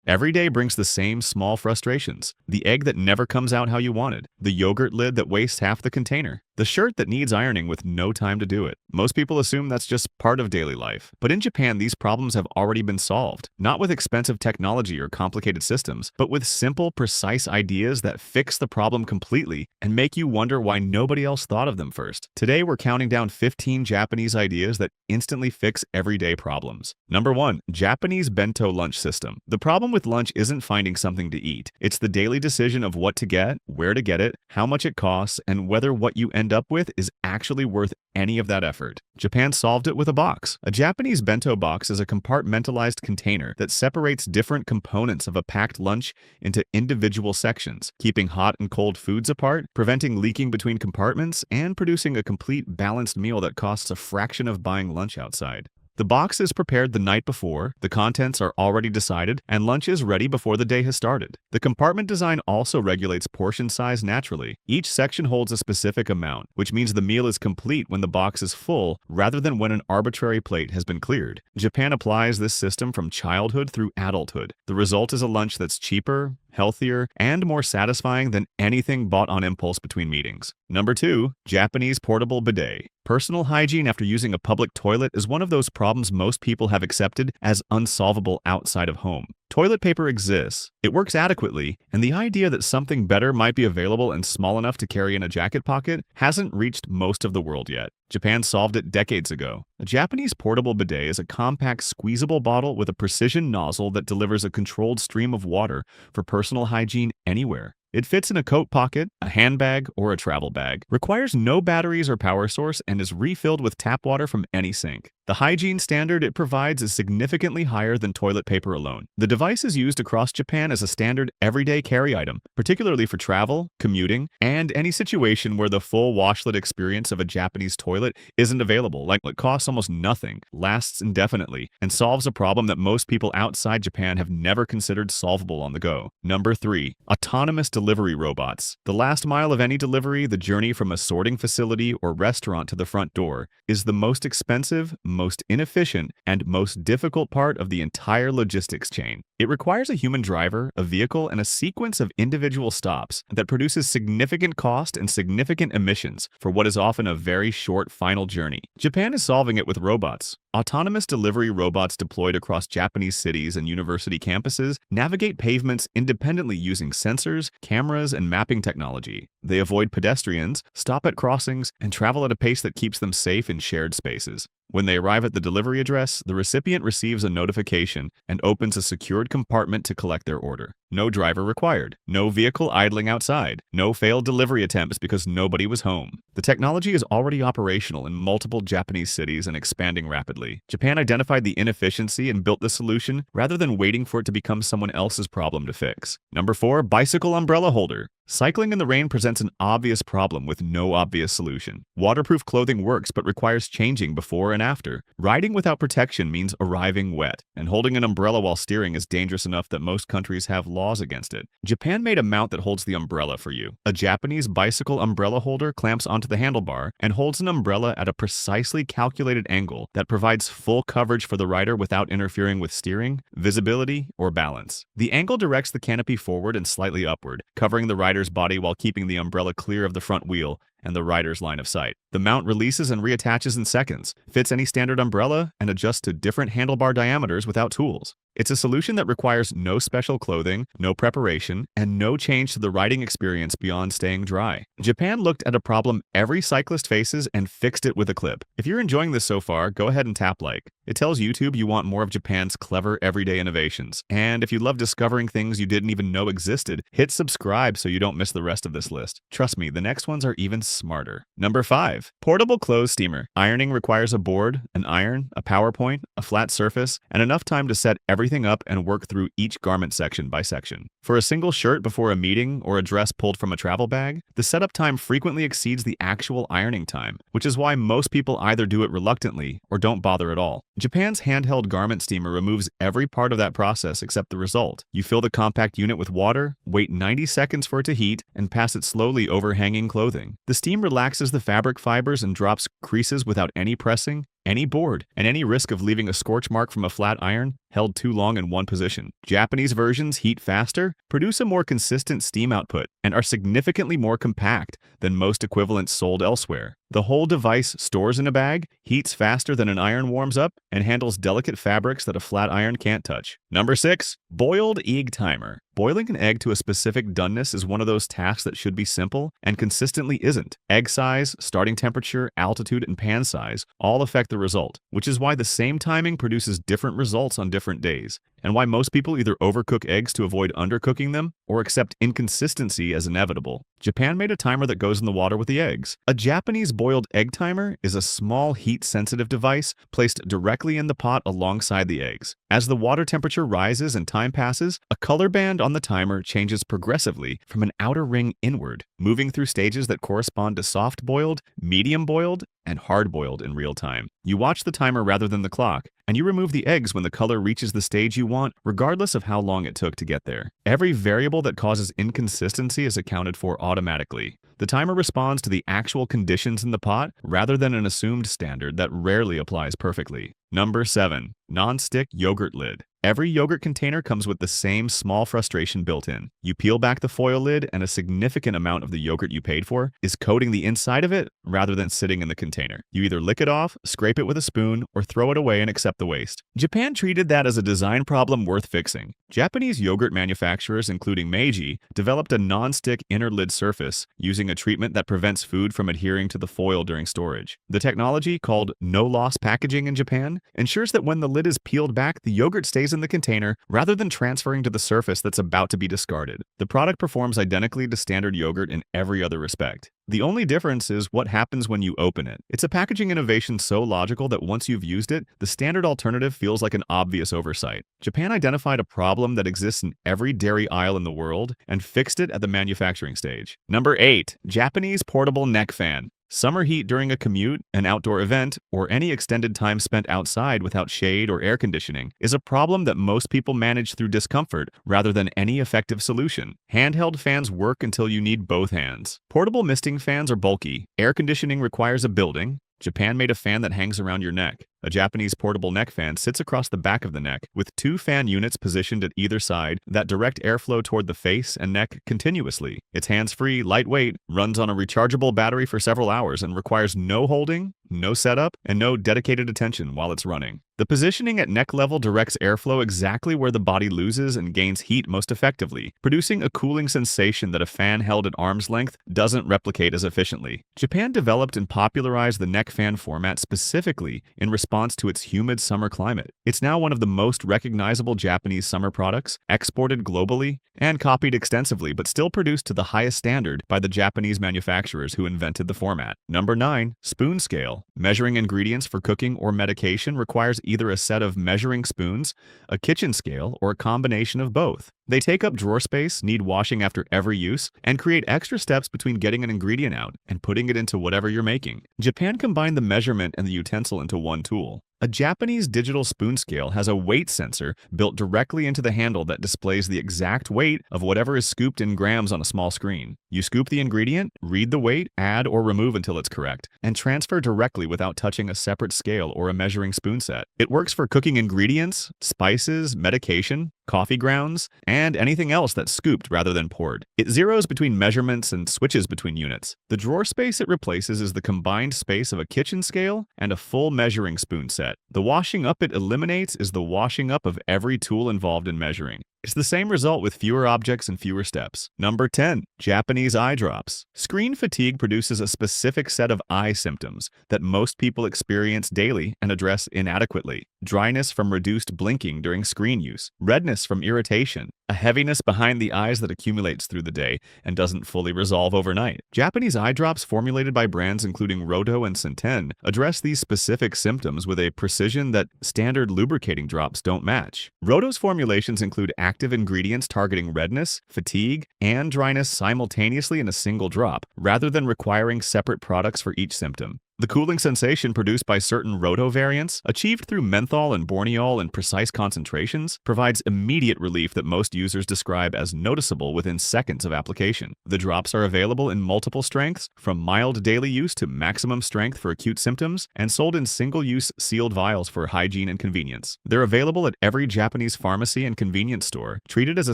Every day brings the same small frustrations. The egg that never comes out how you wanted. The yogurt lid that wastes half the container. The shirt that needs ironing with no time to do it. Most people assume that's just part of daily life. But in Japan, these problems have already been solved. Not with expensive technology or complicated systems, but with simple, precise ideas that fix the problem completely and make you wonder why nobody else thought of them first. Today, we're counting down 15 Japanese ideas that instantly fix everyday problems. Number 1. Japanese Bento lunch system. The problem with lunch isn't finding something to eat. It's the daily decision of what to get, where to get it, how much it costs, and whether what you end up with is actually worth any of that effort. Japan solved it with a box. A Japanese bento box is a compartmentalized container that separates different components of a packed lunch into individual sections, keeping hot and cold foods apart, preventing leaking between compartments, and producing a complete balanced meal that costs a fraction of buying lunch outside. The box is prepared the night before, the contents are already decided, and lunch is ready before the day has started. The compartment design also regulates portion size naturally. Each section holds a specific amount, which means the meal is complete when the box is full rather than when an arbitrary plate has been cleared. Japan applies this system from childhood through adulthood. The result is a lunch that's cheaper, healthier, and more satisfying than anything bought on impulse between meetings. Number 2. Japanese portable bidet. Personal hygiene after using a public toilet is one of those problems most people have accepted as unsolvable outside of home. Toilet paper exists, it works adequately, and the idea that something better might be available and small enough to carry in a jacket pocket hasn't reached most of the world yet. Japan solved it decades ago. A Japanese portable bidet is a compact, squeezable bottle with a precision nozzle that delivers a controlled stream of water for personal hygiene anywhere. It fits in a coat pocket, a handbag, or a travel bag, requires no batteries or power source, and is refilled with tap water from any sink. The hygiene standard it provides is significantly higher than toilet paper alone. The device is used across Japan as a standard everyday carry item, particularly for travel, commuting, and any situation where the full washlet experience of a Japanese toilet isn't available, like it costs almost nothing, lasts indefinitely, and solves a problem that most people outside Japan have never considered solvable on the go. Number 3. Autonomous delivery robots. The last mile of any delivery, the journey from a sorting facility or restaurant to the front door, is the most expensive, most inefficient, and most difficult part of the entire logistics chain. It requires a human driver, a vehicle, and a sequence of individual stops that produces significant cost and significant emissions for what is often a very short final journey. Japan is solving it with robots. Autonomous delivery robots deployed across Japanese cities and university campuses navigate pavements independently using sensors, cameras, and mapping technology. They avoid pedestrians, stop at crossings, and travel at a pace that keeps them safe in shared spaces. When they arrive at the delivery address, the recipient receives a notification and opens a secured compartment to collect their order. No driver required. No vehicle idling outside. No failed delivery attempts because nobody was home. The technology is already operational in multiple Japanese cities and expanding rapidly. Japan identified the inefficiency and built the solution rather than waiting for it to become someone else's problem to fix. Number 4. Bicycle umbrella holder. Cycling in the rain presents an obvious problem with no obvious solution. Waterproof clothing works but requires changing before and after. Riding without protection means arriving wet, and holding an umbrella while steering is dangerous enough that most countries have laws against it. Japan made a mount that holds the umbrella for you. A Japanese bicycle umbrella holder clamps onto the handlebar and holds an umbrella at a precisely calculated angle that provides full coverage for the rider without interfering with steering, visibility, or balance. The angle directs the canopy forward and slightly upward, covering the rider's body while keeping the umbrella clear of the front wheel and the rider's line of sight. The mount releases and reattaches in seconds, fits any standard umbrella, and adjusts to different handlebar diameters without tools. It's a solution that requires no special clothing, no preparation, and no change to the riding experience beyond staying dry. Japan looked at a problem every cyclist faces and fixed it with a clip. If you're enjoying this so far, go ahead and tap like. It tells YouTube you want more of Japan's clever everyday innovations. And if you love discovering things you didn't even know existed, hit subscribe so you don't miss the rest of this list. Trust me, the next ones are even smarter. Number 5. Portable clothes steamer. Ironing requires a board, an iron, a power point, a flat surface, and enough time to set everything up and work through each garment section by section. For a single shirt before a meeting or a dress pulled from a travel bag, the setup time frequently exceeds the actual ironing time, which is why most people either do it reluctantly or don't bother at all. Japan's handheld garment steamer removes every part of that process except the result. You fill the compact unit with water, wait 90 seconds for it to heat, and pass it slowly over hanging clothing. The steam relaxes the fabric fibers and drops creases without any pressing, any board, and any risk of leaving a scorch mark from a flat iron. held too long in one position. Japanese versions heat faster, produce a more consistent steam output, and are significantly more compact than most equivalents sold elsewhere. The whole device stores in a bag, heats faster than an iron warms up, and handles delicate fabrics that a flat iron can't touch. Number 6. Boiled egg timer. Boiling an egg to a specific doneness is one of those tasks that should be simple and consistently isn't. Egg size, starting temperature, altitude, and pan size all affect the result, which is why the same timing produces different results on different days, and why most people either overcook eggs to avoid undercooking them or accept inconsistency as inevitable. Japan made a timer that goes in the water with the eggs. A Japanese boiled egg timer is a small heat-sensitive device placed directly in the pot alongside the eggs. As the water temperature rises and time passes, a color band on the timer changes progressively from an outer ring inward, moving through stages that correspond to soft-boiled, medium-boiled, and hard-boiled in real time. You watch the timer rather than the clock, and you remove the eggs when the color reaches the stage you want, regardless of how long it took to get there. Every variable that causes inconsistency is accounted for automatically. The timer responds to the actual conditions in the pot rather than an assumed standard that rarely applies perfectly. Number 7. Non-stick yogurt lid. Every yogurt container comes with the same small frustration built in. You peel back the foil lid and a significant amount of the yogurt you paid for is coating the inside of it rather than sitting in the container. You either lick it off, scrape it with a spoon, or throw it away and accept the waste. Japan treated that as a design problem worth fixing. Japanese yogurt manufacturers, including Meiji, developed a non-stick inner lid surface using a treatment that prevents food from adhering to the foil during storage. The technology, called no-loss packaging in Japan, ensures that when the lid is peeled back, the yogurt stays in the container rather than transferring to the surface that's about to be discarded. The product performs identically to standard yogurt in every other respect. The only difference is what happens when you open it. It's a packaging innovation so logical that once you've used it, the standard alternative feels like an obvious oversight. Japan identified a problem that exists in every dairy aisle in the world and fixed it at the manufacturing stage. Number 8. Japanese portable neck fan. Summer heat during a commute, an outdoor event, or any extended time spent outside without shade or air conditioning is a problem that most people manage through discomfort rather than any effective solution. Handheld fans work until you need both hands. Portable misting fans are bulky. Air conditioning requires a building. Japan made a fan that hangs around your neck. A Japanese portable neck fan sits across the back of the neck, with 2 fan units positioned at either side that direct airflow toward the face and neck continuously. It's hands-free, lightweight, runs on a rechargeable battery for several hours, and requires no holding, no setup, and no dedicated attention while it's running. The positioning at neck level directs airflow exactly where the body loses and gains heat most effectively, producing a cooling sensation that a fan held at arm's length doesn't replicate as efficiently. Japan developed and popularized the neck fan format specifically in response to its humid summer climate. It's now one of the most recognizable Japanese summer products, exported globally and copied extensively, but still produced to the highest standard by the Japanese manufacturers who invented the format. Number 9. Spoon scale. Measuring ingredients for cooking or medication requires either a set of measuring spoons, a kitchen scale, or a combination of both. They take up drawer space, need washing after every use, and create extra steps between getting an ingredient out and putting it into whatever you're making. Japan combined the measurement and the utensil into one tool. A Japanese digital spoon scale has a weight sensor built directly into the handle that displays the exact weight of whatever is scooped in grams on a small screen. You scoop the ingredient, read the weight, add or remove until it's correct, and transfer directly without touching a separate scale or a measuring spoon set. It works for cooking ingredients, spices, medication, coffee grounds, and anything else that's scooped rather than poured. It zeroes between measurements and switches between units. The drawer space it replaces is the combined space of a kitchen scale and a full measuring spoon set. The washing up it eliminates is the washing up of every tool involved in measuring. It's the same result with fewer objects and fewer steps. Number 10. Japanese eye drops. Screen fatigue produces a specific set of eye symptoms that most people experience daily and address inadequately. Dryness from reduced blinking during screen use, redness from irritation, a heaviness behind the eyes that accumulates through the day and doesn't fully resolve overnight. Japanese eye drops formulated by brands including Rodo and Senten address these specific symptoms with a precision that standard lubricating drops don't match. Rodo's formulations include active ingredients targeting redness, fatigue, and dryness simultaneously in a single drop, rather than requiring separate products for each symptom. The cooling sensation produced by certain Roto variants, achieved through menthol and borneol in precise concentrations, provides immediate relief that most users describe as noticeable within seconds of application. The drops are available in multiple strengths, from mild daily use to maximum strength for acute symptoms, and sold in single-use sealed vials for hygiene and convenience. They're available at every Japanese pharmacy and convenience store, treated as a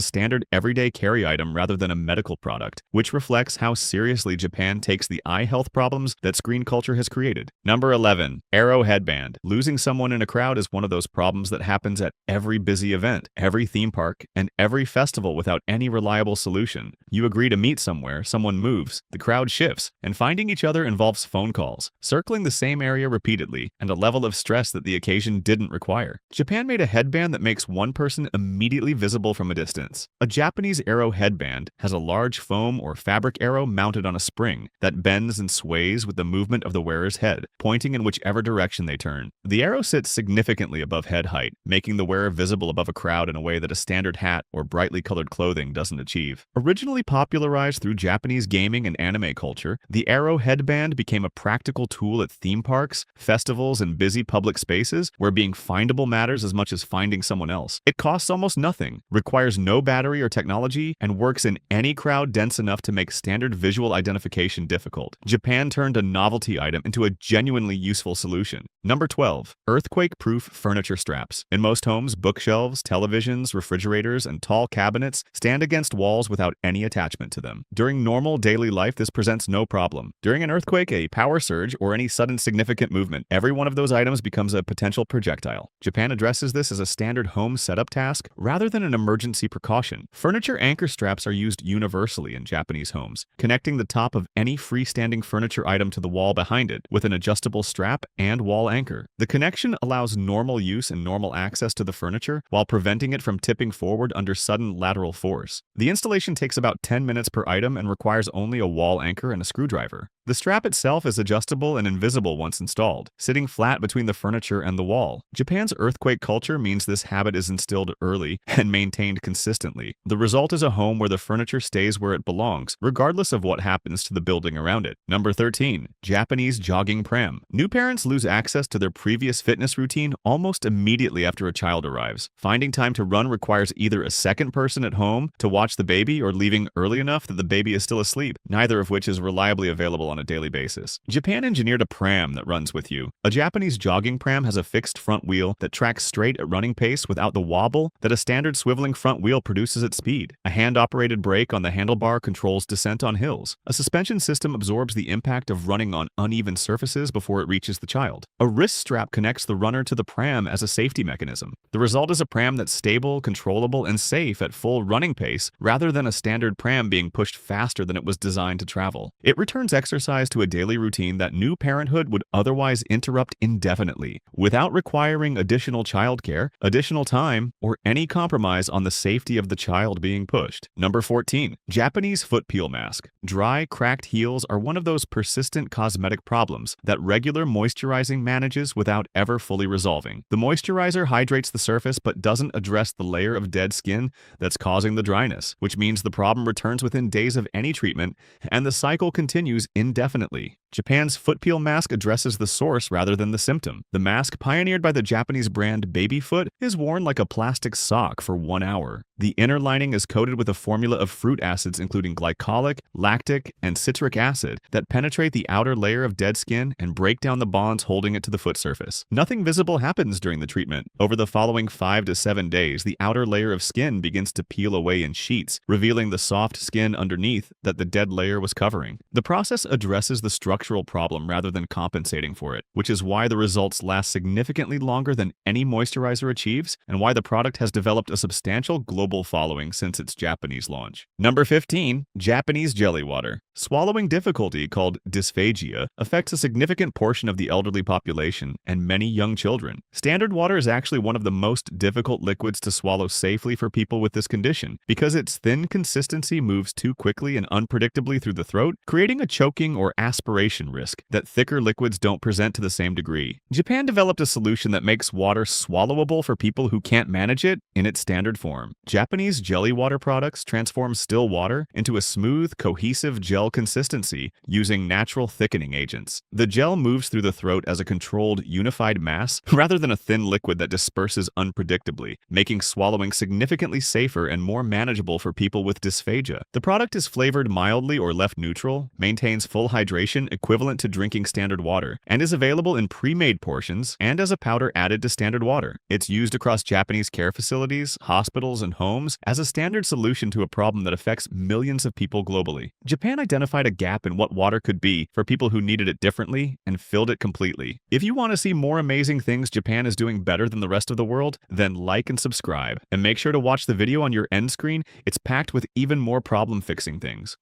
standard everyday carry item rather than a medical product, which reflects how seriously Japan takes the eye health problems that screen culture has created. Number 11. Arrow headband. Losing someone in a crowd is one of those problems that happens at every busy event, every theme park, and every festival without any reliable solution. You agree to meet somewhere, someone moves, the crowd shifts, and finding each other involves phone calls, circling the same area repeatedly, and a level of stress that the occasion didn't require. Japan made a headband that makes one person immediately visible from a distance. A Japanese arrow headband has a large foam or fabric arrow mounted on a spring that bends and sways with the movement of the wearer's head, pointing in whichever direction they turn. The arrow sits significantly above head height, making the wearer visible above a crowd in a way that a standard hat or brightly colored clothing doesn't achieve. Originally popularized through Japanese gaming and anime culture, the arrow headband became a practical tool at theme parks, festivals, and busy public spaces where being findable matters as much as finding someone else. It costs almost nothing, requires no battery or technology, and works in any crowd dense enough to make standard visual identification difficult. Japan turned a novelty item into a genuinely useful solution. Number 12. Earthquake-proof furniture straps. In most homes, bookshelves, televisions, refrigerators, and tall cabinets stand against walls without any attachment to them. During normal daily life, this presents no problem. During an earthquake, a power surge, or any sudden significant movement, every one of those items becomes a potential projectile. Japan addresses this as a standard home setup task rather than an emergency precaution. Furniture anchor straps are used universally in Japanese homes, connecting the top of any freestanding furniture item to the wall behind it with an adjustable strap and wall anchor. The connection allows normal use and normal access to the furniture while preventing it from tipping forward under sudden lateral force. The installation takes about 10 minutes per item and requires only a wall anchor and a screwdriver. The strap itself is adjustable and invisible once installed, sitting flat between the furniture and the wall. Japan's earthquake culture means this habit is instilled early and maintained consistently. The result is a home where the furniture stays where it belongs, regardless of what happens to the building around it. Number 13. Japanese jogging pram. New parents lose access to their previous fitness routine almost immediately after a child arrives. Finding time to run requires either a second person at home to watch the baby or leaving early enough that the baby is still asleep, neither of which is reliably available on a daily basis. Japan engineered a pram that runs with you. A Japanese jogging pram has a fixed front wheel that tracks straight at running pace without the wobble that a standard swiveling front wheel produces at speed. A hand-operated brake on the handlebar controls descent on hills. A suspension system absorbs the impact of running on uneven surfaces before it reaches the child. A wrist strap connects the runner to the pram as a safety mechanism. The result is a pram that's stable, controllable, and safe at full running pace rather than a standard pram being pushed faster than it was designed to travel. It returns exercise to a daily routine that new parenthood would otherwise interrupt indefinitely, without requiring additional childcare, additional time, or any compromise on the safety of the child being pushed. Number 14. Japanese foot peel mask. Dry, cracked heels are one of those persistent cosmetic problems that regular moisturizing manages without ever fully resolving. The moisturizer hydrates the surface but doesn't address the layer of dead skin that's causing the dryness, which means the problem returns within days of any treatment, and the cycle continues indefinitely. Japan's foot peel mask addresses the source rather than the symptom. The mask, pioneered by the Japanese brand Babyfoot, is worn like a plastic sock for 1 hour. The inner lining is coated with a formula of fruit acids including glycolic, lactic, and citric acid that penetrate the outer layer of dead skin and break down the bonds holding it to the foot surface. Nothing visible happens during the treatment. Over the following 5 to 7 days, the outer layer of skin begins to peel away in sheets, revealing the soft skin underneath that the dead layer was covering. The process addresses the structural problem rather than compensating for it, which is why the results last significantly longer than any moisturizer achieves and why the product has developed a substantial global following since its Japanese launch. Number 15. Japanese jelly water. Swallowing difficulty, called dysphagia, affects a significant portion of the elderly population and many young children. Standard water is actually one of the most difficult liquids to swallow safely for people with this condition because its thin consistency moves too quickly and unpredictably through the throat, creating a choking or aspiration risk that thicker liquids don't present to the same degree. Japan developed a solution that makes water swallowable for people who can't manage it in its standard form. Japanese jelly water products transform still water into a smooth, cohesive gel gel consistency using natural thickening agents. The gel moves through the throat as a controlled, unified mass rather than a thin liquid that disperses unpredictably, making swallowing significantly safer and more manageable for people with dysphagia. The product is flavored mildly or left neutral, maintains full hydration equivalent to drinking standard water, and is available in pre-made portions and as a powder added to standard water. It's used across Japanese care facilities, hospitals, and homes as a standard solution to a problem that affects millions of people globally. Japan identified a gap in what water could be for people who needed it differently and filled it completely. If you want to see more amazing things Japan is doing better than the rest of the world, then like and subscribe. And make sure to watch the video on your end screen. It's packed with even more problem-fixing things.